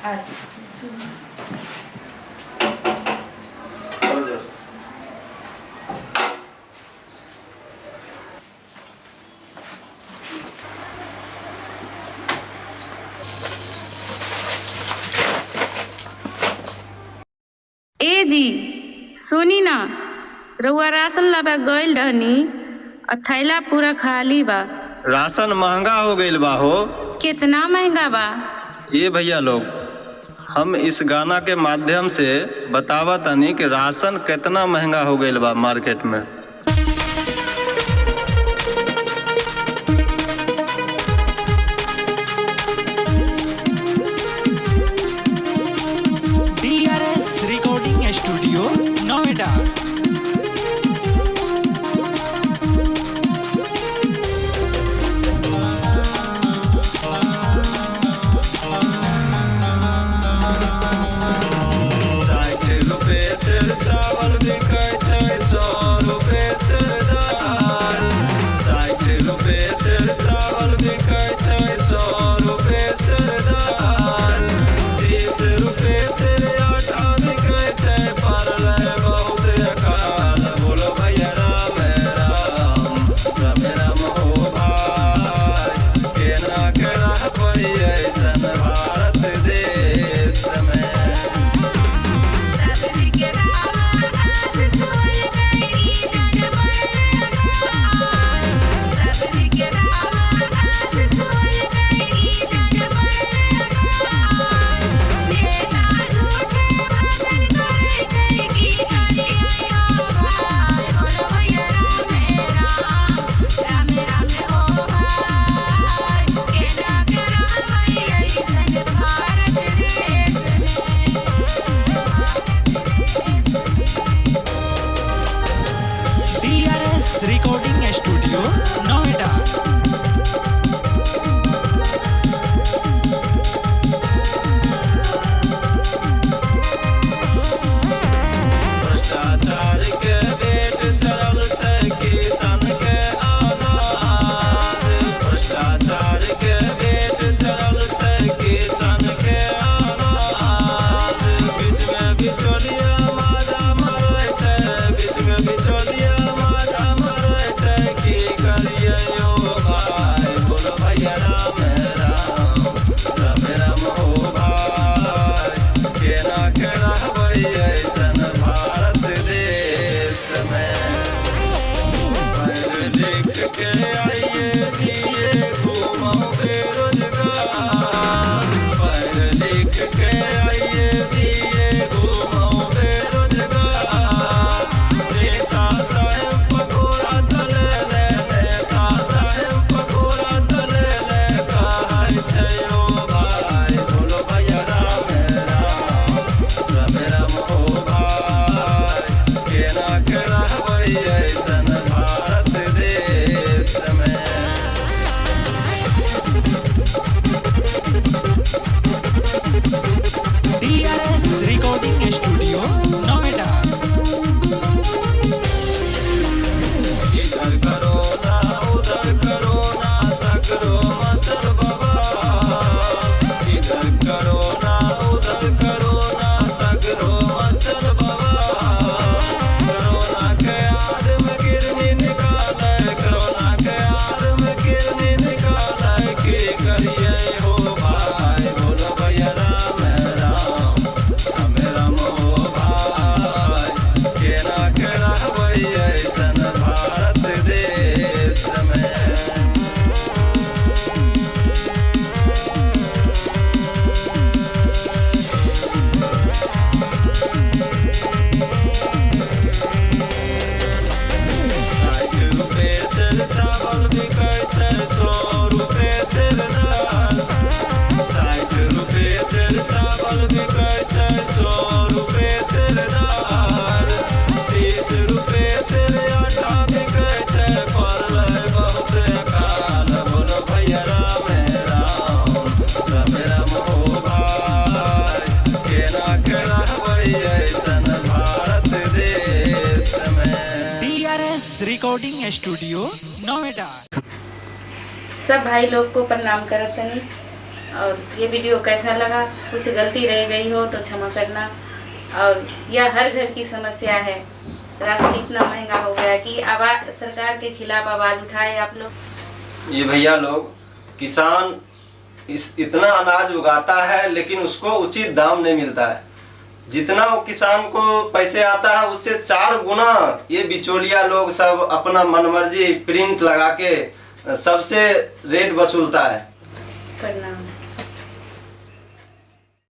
आज ए जी सुनी ना, रउआ राशन लाबे गइल रहनी और थैला पूरा खाली बा। राशन महंगा हो गईल बा हो। कितना महंगा बा? ये भैया लोग, हम इस गाना के माध्यम से बतावा तनी कि राशन कितना महंगा हो गईल बा मार्केट में। DRS recording studio Noida. चावल बिकै छै 100 रुपए से दाल। 60 रुपए से चावल बिकै छै 100 रुपए से दाल। 30 रुपए से आटा बिकै छै परले बहुत अकाल। बोलो भैया राम राम राम हो भाई, केना के रहबै ऐसन भारत देश में। Recording studio Noida. भ्रष्टाचार के पेट चढ़ल छै किसान के अनाज। भ्रष्टाचार के पेट चढ़ल छै किसान के अनाज। बीच में बिचौलिया माजा मरै छै, बीच में बिचौलिया माजा मरै छै। की करिए यो भाई, बोलो भैया राम राम राम हो भाई, केना के रहबै ऐसन भारत देश में। पढ़ लिख के आइए दिए घूमो बेरोजगार। पढ़ लिख के आइए दिए घूमो बेरोजगार। नेता साहेब पकोड़ा तले ले, नेता साहेब पकोड़ा तले ले कहै छै ओ भाई। बोलो भैया राम राम हो भाई, केना के रहबै ऐसन भारत देश में। DRS recording studio Noida. इधर करो ना उधर करो ना, सगरो मचल बवाल। इधर करो ना उधर करो ना, सगरो मचल बवाल। कोरोना के आड़ में गिरनी निकाले, कोरोना के आड़ में गिरनी निकाले। की करिए हो भाई, बोलो भैया राम राम हो भाई, केना के रहबै ऐसन भारत देश में। साठ रुपए से चावल बिकै छै 100 रुपए से दाल। 60 रुपए से चावल बिकै छै 100 रुपए से दाल। 30 रुपए से आटा बिकै छै परले बहुत अकाल। बोलो भैया राम राम हो भाई, केना के रहबै ऐसन भारत देश में। DRS recording studio Noida. सब भाई लोग को प्रणाम करत तनी। और ये वीडियो कैसा लगा, कुछ गलती रह गई हो तो क्षमा करना। और यह हर घर की समस्या है, राशन इतना महंगा हो गया कि आवाज सरकार के खिलाफ आवाज़ उठाए आप लोग। ये भैया लोग, किसान इतना अनाज उगाता है लेकिन उसको उचित दाम नहीं मिलता है। जितना वो किसान को पैसे आता है उससे 4 गुना ये बिचौलिया लोग सब अपना मनमर्जी प्रिंट लगा के सबसे रेट वसूलता है। प्रणाम।